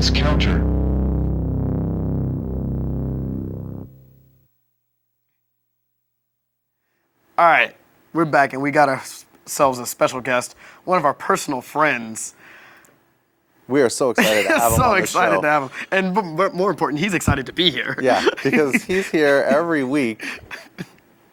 Resurgence counter. All right, we're back, and we got ourselves a special guest, one of our personal friends. We are so excited to have him So on the excited show. to have him, and but more important, he's excited to be here. Yeah, because he's here every week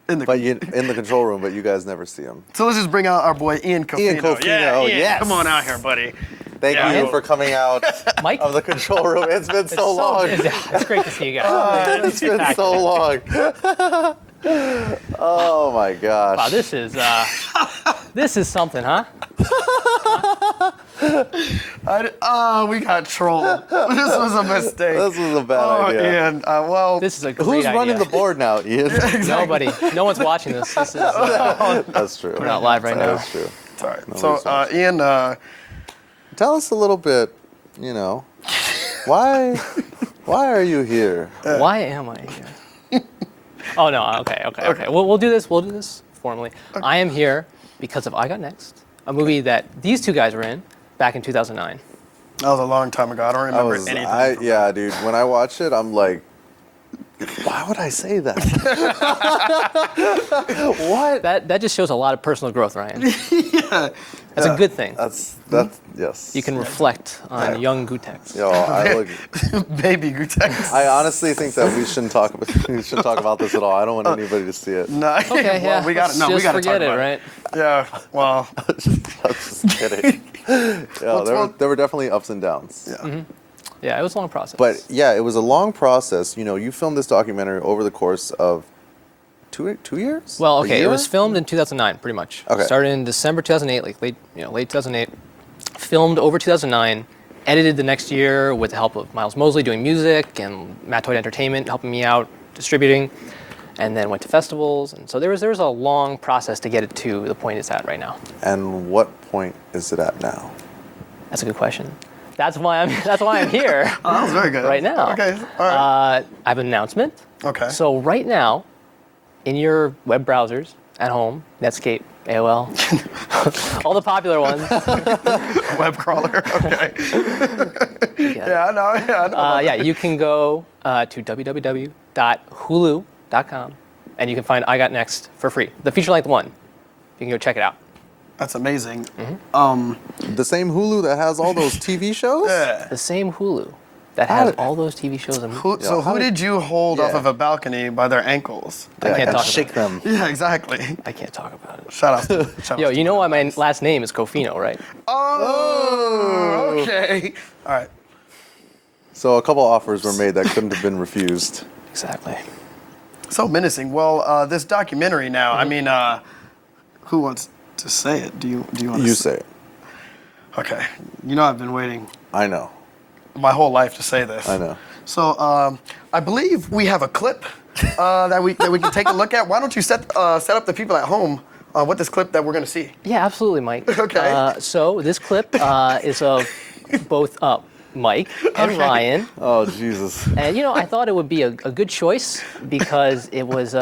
in the in the control room, but you guys never see him. So let's just bring out our boy Ian Cofino. Ian Cofino, yeah, Ian, yes. come on out here, buddy. Thank you for coming out Mike? of the control room. It's been so long. It's great to see you guys. It's been so long. Oh my gosh. Wow, this is something, huh? We got trolled. This was a mistake. This was a bad idea. Ian, well, This is a great Who's idea. running the board now, Ian? Nobody. No one's watching this. This is That's true. we're not live right now. That's true. it's all right. No, So, he's not. Ian, Tell us a little bit, why are you here? Why am I here? Oh no. Okay. We'll do this. We'll do this formally. Okay. I am here because of I Got Next, a movie that these two guys were in back in 2009. that was a long time ago. I don't remember anything. Yeah, dude. When I watch it, I'm like, why would I say that? What? That just shows a lot of personal growth, Ryan. Yeah. That's a good thing. That's yes. You can reflect on young Gootecks. Yo, Baby Gootecks. I honestly think that we shouldn't talk about this at all. I don't want anybody to see it. No. Okay, well, yeah. we got it. No, just we got to talk forget it, about right? Yeah. Well. I'm just kidding. Yeah, there were definitely ups and downs. Yeah. Mm-hmm. Yeah, it was a long process. But yeah, it was a long process. You filmed this documentary over the course of two years? Well, A okay, it year? was filmed in 2009, pretty much. Okay. Started in December 2008, like late 2008. Filmed over 2009. Edited the next year with the help of Miles Mosley doing music and Matt Toyd Entertainment helping me out distributing, and then went to festivals. And so there was a long process to get it to the point it's at right now. And what point is it at now? That's a good question. That's why I'm here. Oh, that was very good. Right now. Okay. All right. I have an announcement. Okay. So right now, in your web browsers at home, Netscape, AOL, all the popular ones. Web crawler. Okay. Yeah, I know. Yeah, you can go to www.hulu.com and you can find I Got Next for free. The feature-length one. You can go check it out. That's amazing. Mm-hmm. The same Hulu that has all those TV shows? Yeah. The same Hulu that has all those TV shows and movies. Who did you hold off Yeah. of a balcony by their ankles? I can't and talk shake about them. Yeah, exactly. I can't talk about it. Shout out. Yo, you know why my last name is Cofino, right? Oh, okay. All right. So a couple offers were made that couldn't have been refused. Exactly. So menacing. Well, this documentary now. I mean, who wants to say it? Do you want to You say it. Okay. I've been waiting I know. my whole life to say this. I know. So I believe we have a clip that we can take a look at. Why don't you set up the people at home with this clip that we're going to see? Yeah, absolutely, Mike. Okay. So this clip is of both Mike and Ryan. Oh, Jesus. And I thought it would be a good choice because it was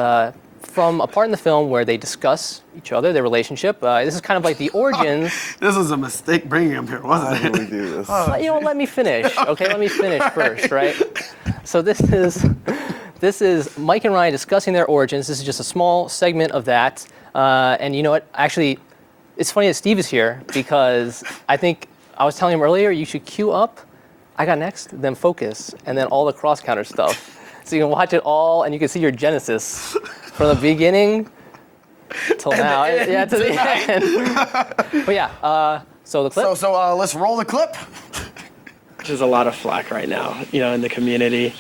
from a part in the film where they discuss each other, their relationship. This is kind of like the origins. This was a mistake bringing him here, Why wasn't did we it? do this? Let me finish. Okay, let me finish first, right? So this is Mike and Ryan discussing their origins. This is just a small segment of that. And you know what? Actually, it's funny that Steve is here because I think I was telling him earlier you should queue up I Got Next, then Focus, and then all the cross-counter stuff. So you can watch it all and you can see your genesis from the beginning till now. Yeah, to the end. But yeah, so the clip. So let's roll the clip. There's a lot of flack right now, in the community,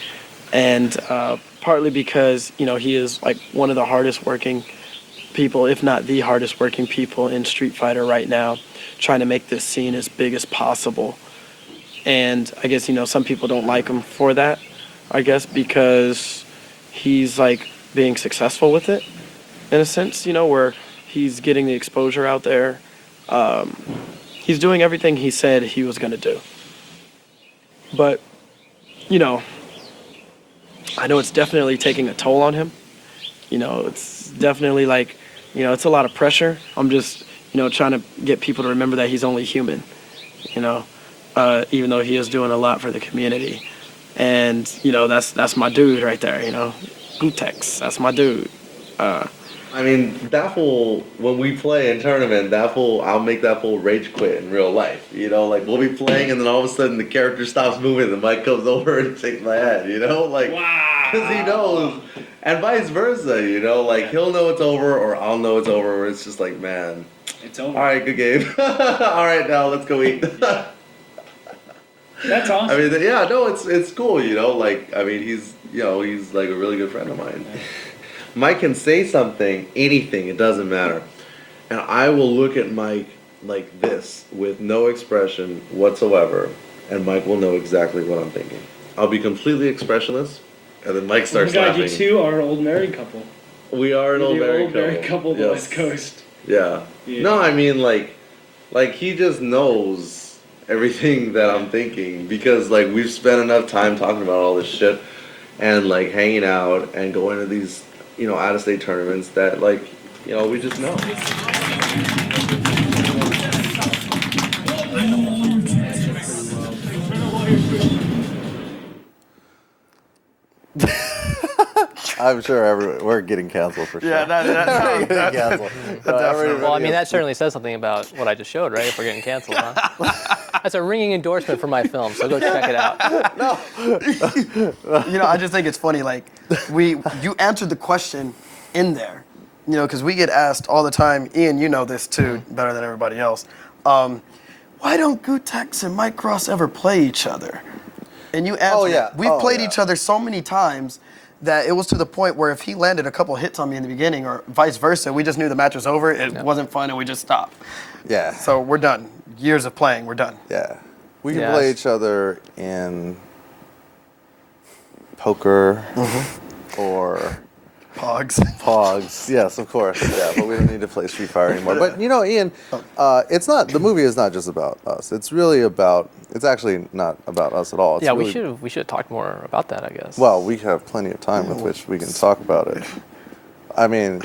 and partly because he is like one of the hardest working people, if not the hardest working people in Street Fighter right now, trying to make this scene as big as possible. And I guess some people don't like him for that. I guess because he's like being successful with it, in a sense, where he's getting the exposure out there. He's doing everything he said he was going to do. But, I know it's definitely taking a toll on him. It's definitely like, it's a lot of pressure. I'm just, trying to get people to remember that he's only human, even though he is doing a lot for the community. And that's my dude right there. Gootecks, that's my dude. I mean, that fool, when we play in tournament, I'll make that fool rage quit in real life. Like we'll be playing and then all of a sudden the character stops moving and Mike comes over and takes my head, like, Wow. because he knows, and vice versa, like he'll know it's over or I'll know it's over, or it's just like, man, It's over. all right, good game. All right, now let's go eat. That's awesome. I mean, it's cool, like, I mean, he's like a really good friend of mine. Mike can say something, anything, it doesn't matter. And I will look at Mike like this, with no expression whatsoever, and Mike will know exactly what I'm thinking. I'll be completely expressioness, and then Mike starts God, laughing. you two are an old married couple. We are an You're old the married old married couple of the Yes. West Coast. Yeah. Yeah. No, I mean, like he just knows everything that I'm thinking, because like we've spent enough time talking about all this shit and like hanging out and going to these out of state tournaments that like we just know. I'm sure we're getting canceled for sure. Yeah, Getting canceled. Well, I mean, that certainly says something about what I just showed, right? If we're getting canceled, huh? That's a ringing endorsement for my film, so go check it out. I just think it's funny. Like, you answered the question in there, because we get asked all the time. Ian, you know this too better than everybody else. Why don't Gootecks and Mike Ross ever play each other? And you answered. yeah. We've played each other so many times that it was to the point where if he landed a couple hits on me in the beginning, or vice versa, we just knew the match was over. It wasn't fun, and we just stopped. Yeah. So we're done. Years of playing, we're done. Yeah. We can Yeah. play each other in poker or Pogs. Yes, of course. Yeah, but we don't need to play Street Fighter anymore. But Ian, the movie is not just about us. It's actually not about us at all. It's We really, should have talked more about that, I guess. Well, we have plenty of time with which we can talk about it. I mean,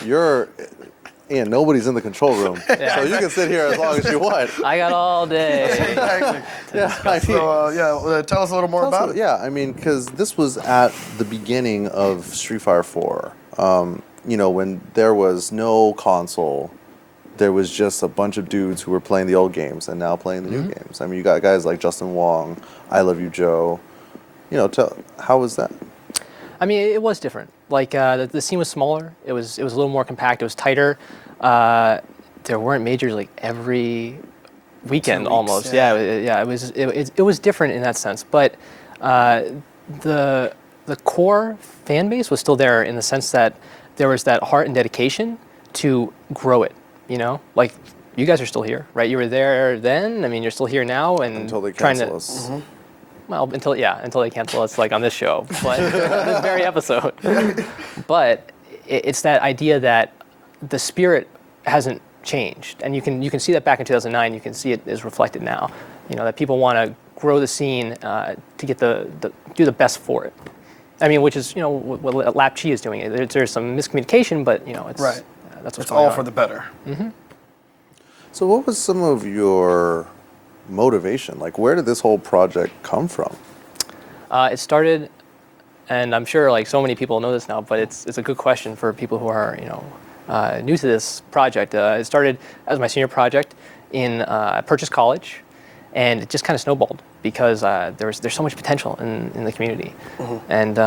Ian, nobody's in the control room, Yeah. so you can sit here as long as you want. I got all day. Exactly. Yeah, I mean, So, tell us a little more about it. Yeah, I mean, because this was at the beginning of Street Fighter 4. When there was no console, there was just a bunch of dudes who were playing the old games and now playing the new games. I mean, you got guys like Justin Wong, iloveu Joe. How was that? I mean, it was different. Like the scene was smaller. It was a little more compact. It was tighter. There weren't majors like every weekend 2 weeks, almost. yeah. It was different in that sense. But the core fan base was still there in the sense that there was that heart and dedication to grow it. Like you guys are still here, right? You were there then. I mean, you're still here now, and Until they trying cancel to. us. Well, until they cancel us, like on this show, but this very episode. But it's that idea that the spirit hasn't changed, and you can see that back in 2009. You can see it is reflected now. That people want to grow the scene to get do the best for it. I mean, which is what Lapchi is doing. There's some miscommunication, but it's Right. That's what's It's going all on. for the better. So what was some of your motivation? Like, where did this whole project come from? It started, and I'm sure like so many people know this now, but it's a good question for people who are new to this project. It started as my senior project in Purchase College, and it just kind of snowballed because there's so much potential in the community, and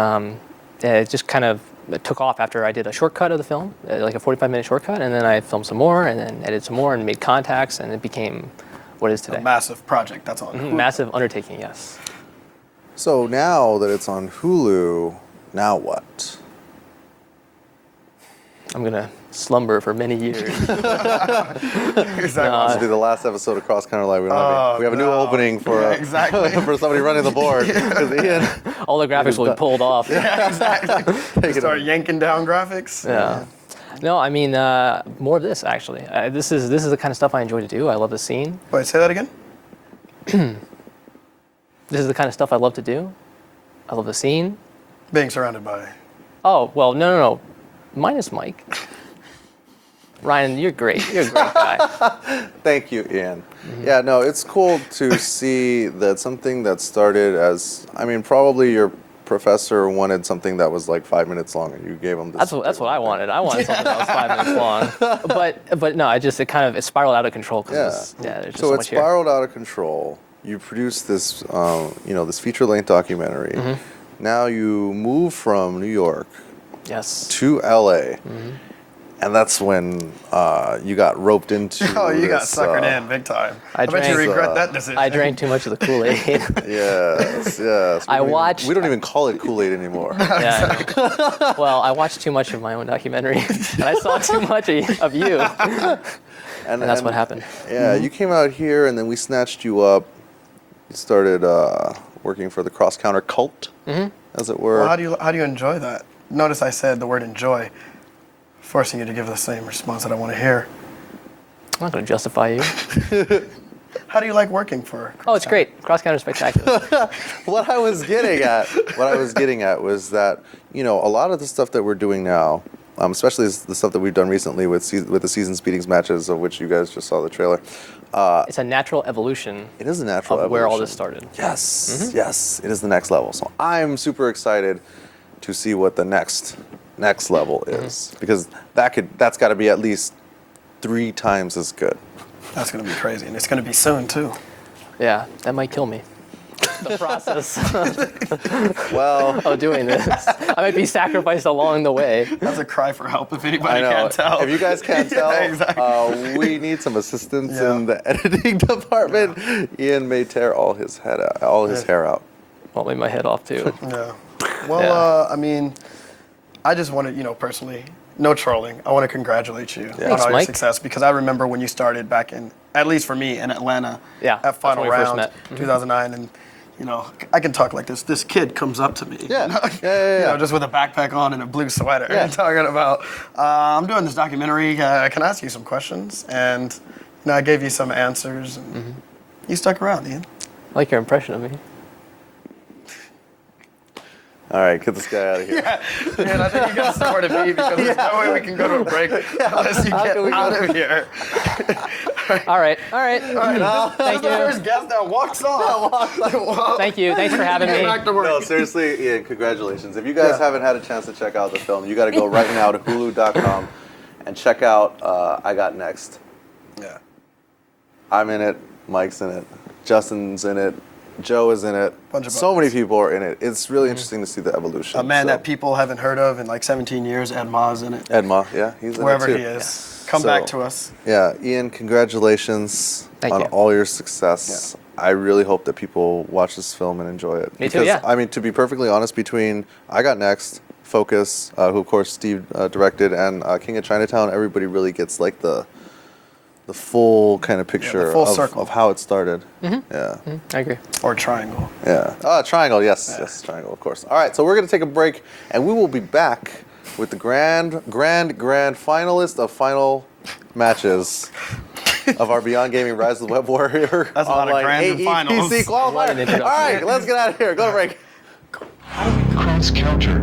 it just kind of took off after I did a shortcut of the film, like a 45-minute shortcut, and then I filmed some more, and then edited some more, and made contacts, and it became what it is today. A massive project, that's all. Massive undertaking, yes. So now that it's on Hulu, now what? I'm gonna slumber for many years. Exactly. This will be the last episode of Cross Counter Live. We have a new opening for exactly. for somebody running the board. Because Ian, All the graphics will be pulled off. Yeah, exactly. take it Start away. yanking down graphics. Yeah. No, I mean more of this actually. This is the kind of stuff I enjoy to do. I love the scene. Wait, say that again? This is the kind of stuff I love to do. I love the scene. Being surrounded by. Oh well, no. Minus Mike. Ryan, you're great. You're a great guy. Thank you, Ian. Yeah, no, it's cool to see that something that started as, I mean, probably your professor wanted something that was like 5 minutes long, and you gave him this. That's what I wanted. I wanted something that was 5 minutes long. But no, it spiraled out of control. There's just so it much here. spiraled out of control. You produced this, this feature-length documentary. Now you move from New York Yes. to LA. And that's when you got roped into. Oh, you got this, suckered in big time. I bet you drank, regret that decision. I drank too much of the Kool-Aid. Yes. I watched. We don't even call it Kool-Aid anymore. Yeah. Well, I watched too much of my own documentary, and I saw too much of you, and that's what happened. Yeah, you came out here, and then we snatched you up. You started working for the Cross Counter Cult, as it were. Well, how do you enjoy that? Notice I said the word enjoy, forcing you to give the same response that I want to hear. I'm not going to justify you. How do you like working for? Oh, it's great. Cross counter spectacular. What I was getting at was that, a lot of the stuff that we're doing now, especially the stuff that we've done recently with the season speedings matches, of which you guys just saw the trailer. It's a natural evolution. It is a natural of evolution. where all this started. Yes, yes, it is the next level. So I'm super excited to see what the next level is, because that's got to be at least 3 times as good. That's going to be crazy, and it's going to be soon too. Yeah, that might kill me. The process Well, of doing this. I might be sacrificed along the way. That's a cry for help if anybody I know. can't tell. If you guys can't tell, Yeah, exactly. we need some assistance in the editing department. Ian may tear all his hair out. Well, maybe my head off too. Yeah. Well, I mean, I just wanted, personally, no trolling. I want to congratulate you on Thanks, all your Mike. success, because I remember when you started back in, at least for me, in Atlanta. Yeah, At that's final when we first round, met. 2009, and I can talk like this. This kid comes up to me. Yeah. Just with a backpack on and a blue sweater, Yeah. and talking about, I'm doing this documentary. Can I ask you some questions? And I gave you some answers, and you stuck around, Ian. I like your impression of me. All right, get this guy out of here. Man, I think you got somewhere to be, because there's no way we can go to a break unless you get out of here. All right. Thank Thank the you. first guest that walks off. Thank you. Thanks for having me. Back to work. No, seriously, Ian, congratulations. If you guys haven't had a chance to check out the film, you got to go right now to Hulu.com and check out I Got Next. Yeah. I'm in it. Mike's in it. Justin's in it. Joe is in it. Bunch of So others. many people are in it. It's really interesting to see the evolution. A man So- that people haven't heard of in like 17 years, Ed Ma's in it. Ed Ma, yeah, he's in Wherever it too. he is. Come So- back to us. Yeah, Ian, congratulations Thank on you. all your success. I really hope that people watch this film and enjoy it. Me too, yeah. I mean, to be perfectly honest, between I Got Next, Focus, who of course Steve directed, and King of Chinatown, everybody really gets like the full kind of picture full circle. of how it started. Yeah. I agree. Or Triangle. Yeah. Triangle, yes. Yes, Triangle, of course. All right, so we're going to take a break, and we will be back with the grand finalist of final matches of our Beyond Gaming Rise of the Web Warrior That's a lot of Online grand finals. AEPC What an qualifier. introduction. All right, let's get out of here. Go to break. How do we cross counter